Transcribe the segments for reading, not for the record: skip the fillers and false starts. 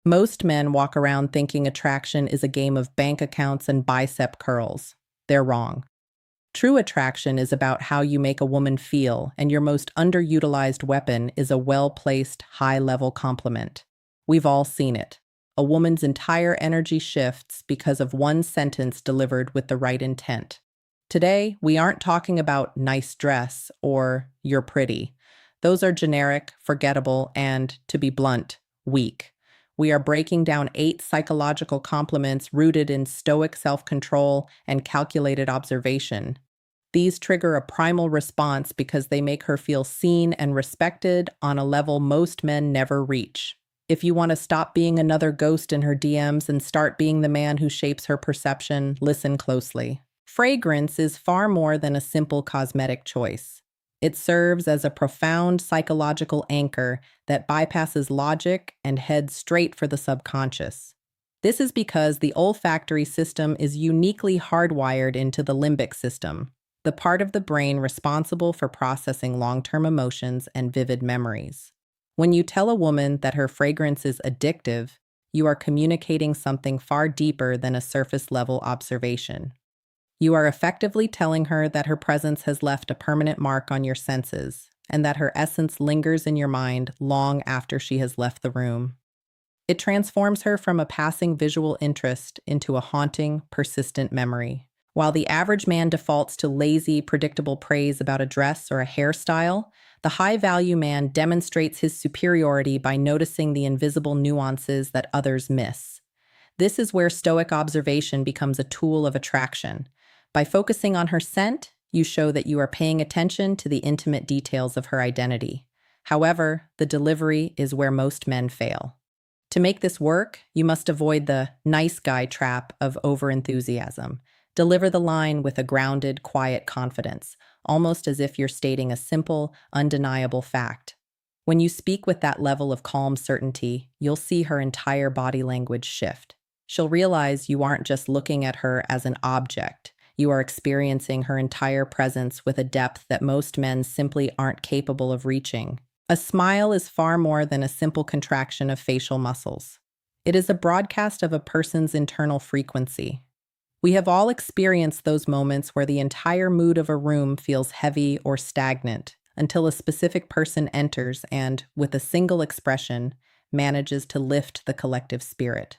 Most men walk around thinking attraction is a game of bank accounts and bicep curls. They're wrong. True attraction is about how you make a woman feel, and your most underutilized weapon is a well-placed, high-level compliment. We've all seen it. A woman's entire energy shifts because of one sentence delivered with the right intent. Today, we aren't talking about nice dress or you're pretty. Those are generic, forgettable, and, to be blunt, weak. We are breaking down 8 psychological compliments rooted in stoic self-control and calculated observation. These trigger a primal response because they make her feel seen and respected on a level most men never reach. If you want to stop being another ghost in her DMs and start being the man who shapes her perception, listen closely. Fragrance is far more than a simple cosmetic choice. It serves as a profound psychological anchor that bypasses logic and heads straight for the subconscious. This is because the olfactory system is uniquely hardwired into the limbic system, the part of the brain responsible for processing long-term emotions and vivid memories. When you tell a woman that her fragrance is addictive, you are communicating something far deeper than a surface-level observation. You are effectively telling her that her presence has left a permanent mark on your senses, and that her essence lingers in your mind long after she has left the room. It transforms her from a passing visual interest into a haunting, persistent memory. While the average man defaults to lazy, predictable praise about a dress or a hairstyle, the high-value man demonstrates his superiority by noticing the invisible nuances that others miss. This is where stoic observation becomes a tool of attraction. By focusing on her scent, you show that you are paying attention to the intimate details of her identity. However, the delivery is where most men fail. To make this work, you must avoid the nice guy trap of overenthusiasm. Deliver the line with a grounded, quiet confidence, almost as if you're stating a simple, undeniable fact. When you speak with that level of calm certainty, you'll see her entire body language shift. She'll realize you aren't just looking at her as an object. You are experiencing her entire presence with a depth that most men simply aren't capable of reaching. A smile is far more than a simple contraction of facial muscles. It is a broadcast of a person's internal frequency. We have all experienced those moments where the entire mood of a room feels heavy or stagnant until a specific person enters and, with a single expression, manages to lift the collective spirit.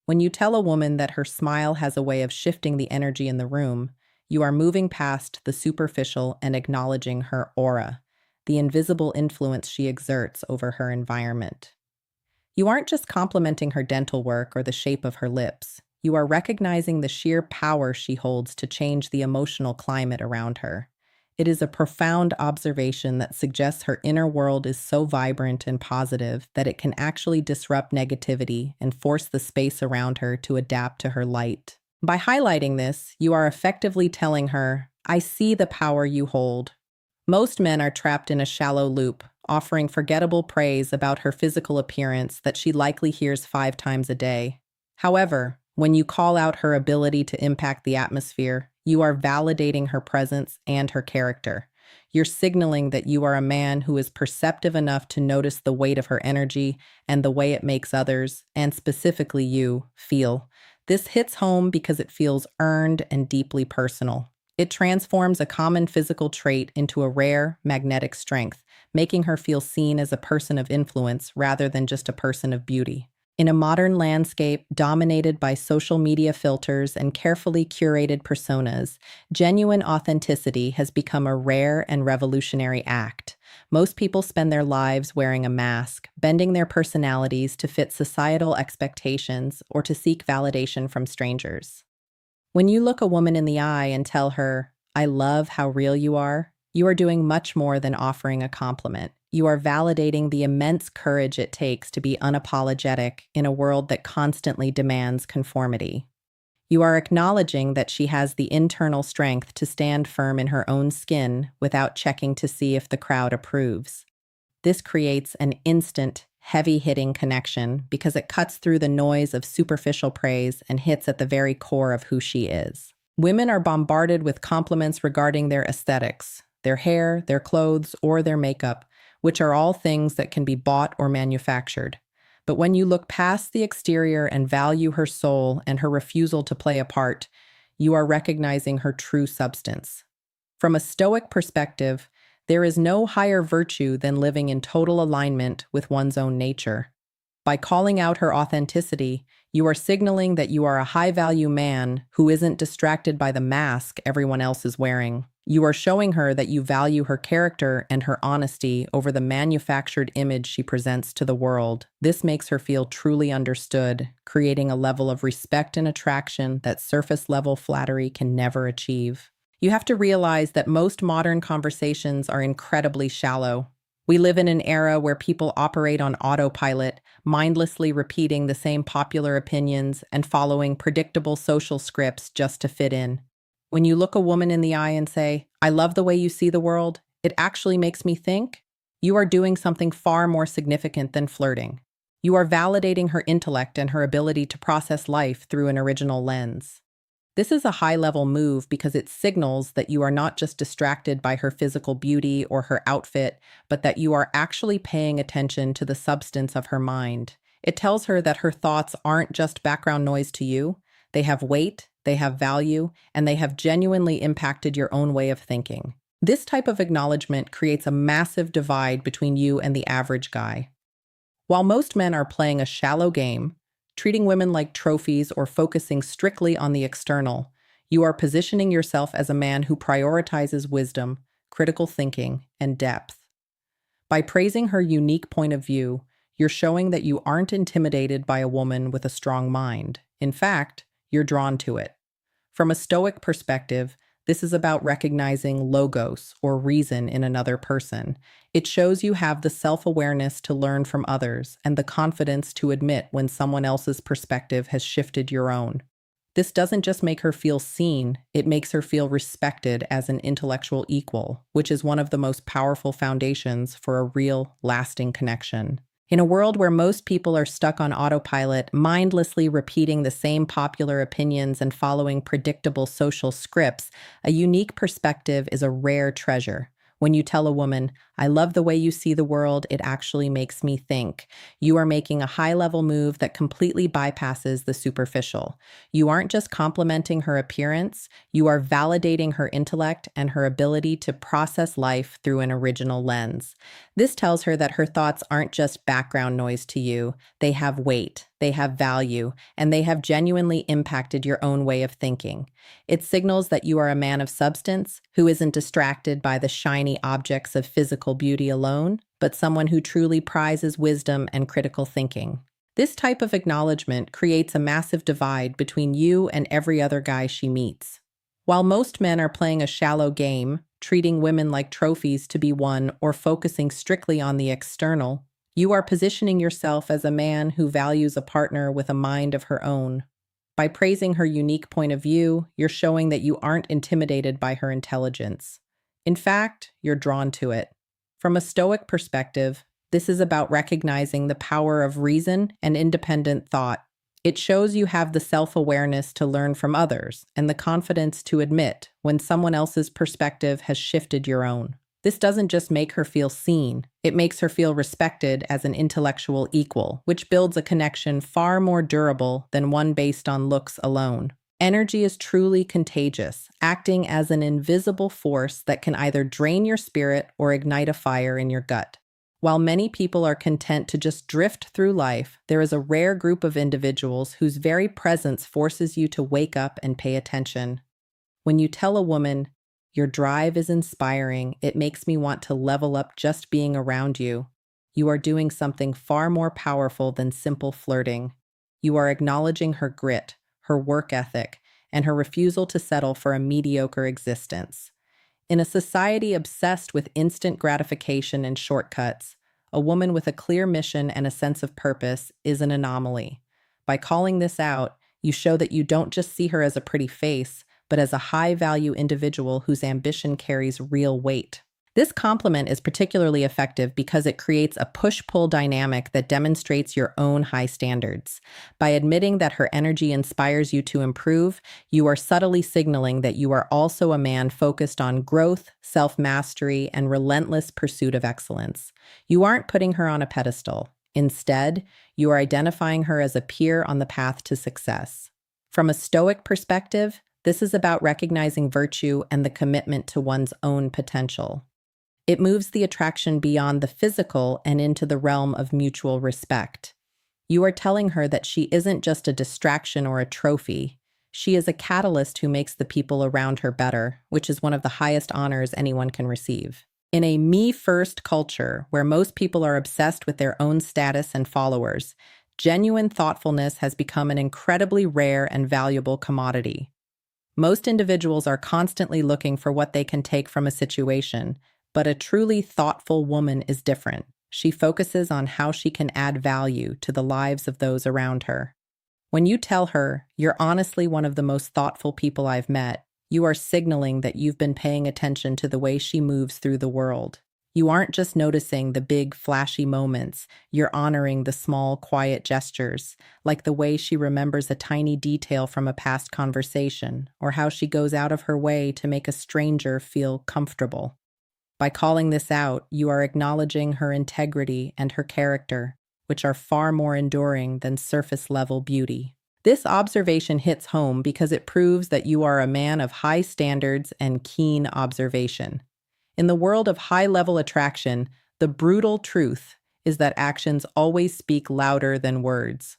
When you tell a woman that her smile has a way of shifting the energy in the room, you are moving past the superficial and acknowledging her aura, the invisible influence she exerts over her environment. You aren't just complimenting her dental work or the shape of her lips. You are recognizing the sheer power she holds to change the emotional climate around her. It is a profound observation that suggests her inner world is so vibrant and positive that it can actually disrupt negativity and force the space around her to adapt to her light. By highlighting this, you are effectively telling her, "I see the power you hold." Most men are trapped in a shallow loop, offering forgettable praise about her physical appearance that she likely hears 5 times a day. However, when you call out her ability to impact the atmosphere, you are validating her presence and her character. You're signaling that you are a man who is perceptive enough to notice the weight of her energy and the way it makes others, and specifically you, feel. This hits home because it feels earned and deeply personal. It transforms a common physical trait into a rare, magnetic strength, making her feel seen as a person of influence rather than just a person of beauty. In a modern landscape dominated by social media filters and carefully curated personas, genuine authenticity has become a rare and revolutionary act. Most people spend their lives wearing a mask, bending their personalities to fit societal expectations or to seek validation from strangers. When you look a woman in the eye and tell her, "I love how real you are doing much more than offering a compliment. You are validating the immense courage it takes to be unapologetic in a world that constantly demands conformity. You are acknowledging that she has the internal strength to stand firm in her own skin without checking to see if the crowd approves. This creates an instant, heavy-hitting connection because it cuts through the noise of superficial praise and hits at the very core of who she is. Women are bombarded with compliments regarding their aesthetics, their hair, their clothes, or their makeup, which are all things that can be bought or manufactured. But when you look past the exterior and value her soul and her refusal to play a part, you are recognizing her true substance. From a Stoic perspective, there is no higher virtue than living in total alignment with one's own nature. By calling out her authenticity, you are signaling that you are a high-value man who isn't distracted by the mask everyone else is wearing. You are showing her that you value her character and her honesty over the manufactured image she presents to the world. This makes her feel truly understood, creating a level of respect and attraction that surface-level flattery can never achieve. You have to realize that most modern conversations are incredibly shallow. We live in an era where people operate on autopilot, mindlessly repeating the same popular opinions and following predictable social scripts just to fit in. When you look a woman in the eye and say, "I love the way you see the world, it actually makes me think," you are doing something far more significant than flirting. You are validating her intellect and her ability to process life through an original lens. This is a high-level move because it signals that you are not just distracted by her physical beauty or her outfit, but that you are actually paying attention to the substance of her mind. It tells her that her thoughts aren't just background noise to you. They have weight, they have value, and they have genuinely impacted your own way of thinking. This type of acknowledgement creates a massive divide between you and the average guy. While most men are playing a shallow game, treating women like trophies or focusing strictly on the external, you are positioning yourself as a man who prioritizes wisdom, critical thinking, and depth. By praising her unique point of view, you're showing that you aren't intimidated by a woman with a strong mind. In fact, you're drawn to it. From a Stoic perspective, this is about recognizing logos or reason in another person. It shows you have the self-awareness to learn from others and the confidence to admit when someone else's perspective has shifted your own. This doesn't just make her feel seen, it makes her feel respected as an intellectual equal, which is one of the most powerful foundations for a real, lasting connection. In a world where most people are stuck on autopilot, mindlessly repeating the same popular opinions and following predictable social scripts, a unique perspective is a rare treasure. When you tell a woman, "I love the way you see the world, it actually makes me think," you are making a high-level move that completely bypasses the superficial. You aren't just complimenting her appearance, you are validating her intellect and her ability to process life through an original lens. This tells her that her thoughts aren't just background noise to you, they have weight, they have value, and they have genuinely impacted your own way of thinking. It signals that you are a man of substance who isn't distracted by the shiny objects of physical beauty alone, but someone who truly prizes wisdom and critical thinking. This type of acknowledgement creates a massive divide between you and every other guy she meets. While most men are playing a shallow game, treating women like trophies to be won or focusing strictly on the external, you are positioning yourself as a man who values a partner with a mind of her own. By praising her unique point of view, you're showing that you aren't intimidated by her intelligence. In fact, you're drawn to it. From a Stoic perspective, this is about recognizing the power of reason and independent thought. It shows you have the self-awareness to learn from others and the confidence to admit when someone else's perspective has shifted your own. This doesn't just make her feel seen, it makes her feel respected as an intellectual equal, which builds a connection far more durable than one based on looks alone. Energy is truly contagious, acting as an invisible force that can either drain your spirit or ignite a fire in your gut. While many people are content to just drift through life, there is a rare group of individuals whose very presence forces you to wake up and pay attention. When you tell a woman, "Your drive is inspiring, it makes me want to level up just being around you," you are doing something far more powerful than simple flirting. You are acknowledging her grit, her work ethic, and her refusal to settle for a mediocre existence. In a society obsessed with instant gratification and shortcuts, a woman with a clear mission and a sense of purpose is an anomaly. By calling this out, you show that you don't just see her as a pretty face, but as a high-value individual whose ambition carries real weight. This compliment is particularly effective because it creates a push-pull dynamic that demonstrates your own high standards. By admitting that her energy inspires you to improve, you are subtly signaling that you are also a man focused on growth, self-mastery, and relentless pursuit of excellence. You aren't putting her on a pedestal. Instead, you are identifying her as a peer on the path to success. From a Stoic perspective, this is about recognizing virtue and the commitment to one's own potential. It moves the attraction beyond the physical and into the realm of mutual respect. You are telling her that she isn't just a distraction or a trophy. She is a catalyst who makes the people around her better, which is one of the highest honors anyone can receive. In a me-first culture where most people are obsessed with their own status and followers, genuine thoughtfulness has become an incredibly rare and valuable commodity. Most individuals are constantly looking for what they can take from a situation, but a truly thoughtful woman is different. She focuses on how she can add value to the lives of those around her. When you tell her, "You're honestly one of the most thoughtful people I've met," you are signaling that you've been paying attention to the way she moves through the world. You aren't just noticing the big, flashy moments, you're honoring the small, quiet gestures, like the way she remembers a tiny detail from a past conversation, or how she goes out of her way to make a stranger feel comfortable. By calling this out, you are acknowledging her integrity and her character, which are far more enduring than surface-level beauty. This observation hits home because it proves that you are a man of high standards and keen observation. In the world of high-level attraction, the brutal truth is that actions always speak louder than words.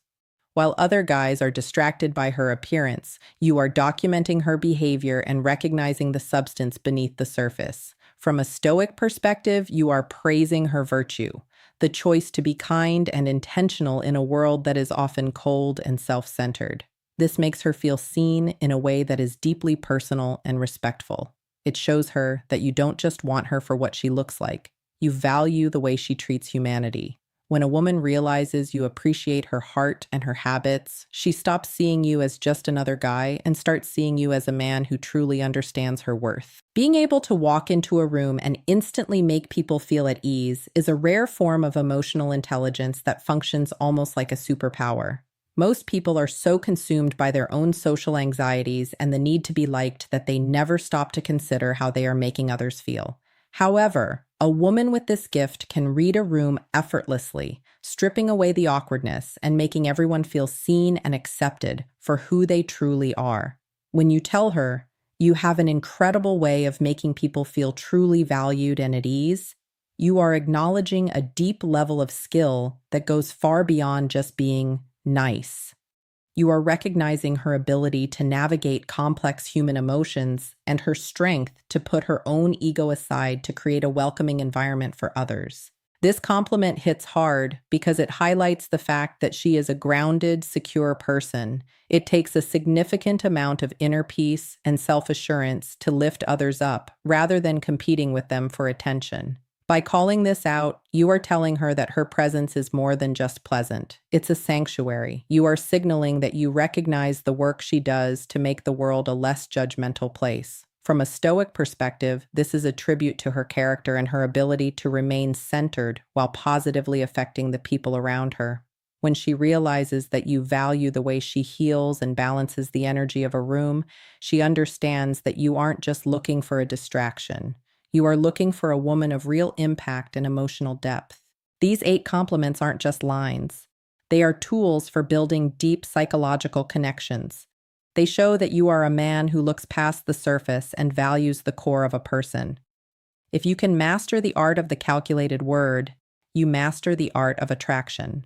While other guys are distracted by her appearance, you are documenting her behavior and recognizing the substance beneath the surface. From a Stoic perspective, you are praising her virtue, the choice to be kind and intentional in a world that is often cold and self-centered. This makes her feel seen in a way that is deeply personal and respectful. It shows her that you don't just want her for what she looks like. You value the way she treats humanity. When a woman realizes you appreciate her heart and her habits, she stops seeing you as just another guy and starts seeing you as a man who truly understands her worth. Being able to walk into a room and instantly make people feel at ease is a rare form of emotional intelligence that functions almost like a superpower. Most people are so consumed by their own social anxieties and the need to be liked that they never stop to consider how they are making others feel. However, a woman with this gift can read a room effortlessly, stripping away the awkwardness and making everyone feel seen and accepted for who they truly are. When you tell her, "You have an incredible way of making people feel truly valued and at ease," you are acknowledging a deep level of skill that goes far beyond just being nice. You are recognizing her ability to navigate complex human emotions and her strength to put her own ego aside to create a welcoming environment for others. This compliment hits hard because it highlights the fact that she is a grounded, secure person. It takes a significant amount of inner peace and self-assurance to lift others up, rather than competing with them for attention. By calling this out, you are telling her that her presence is more than just pleasant. It's a sanctuary. You are signaling that you recognize the work she does to make the world a less judgmental place. From a Stoic perspective, this is a tribute to her character and her ability to remain centered while positively affecting the people around her. When she realizes that you value the way she heals and balances the energy of a room, she understands that you aren't just looking for a distraction. You are looking for a woman of real impact and emotional depth. These 8 compliments aren't just lines. They are tools for building deep psychological connections. They show that you are a man who looks past the surface and values the core of a person. If you can master the art of the calculated word, you master the art of attraction.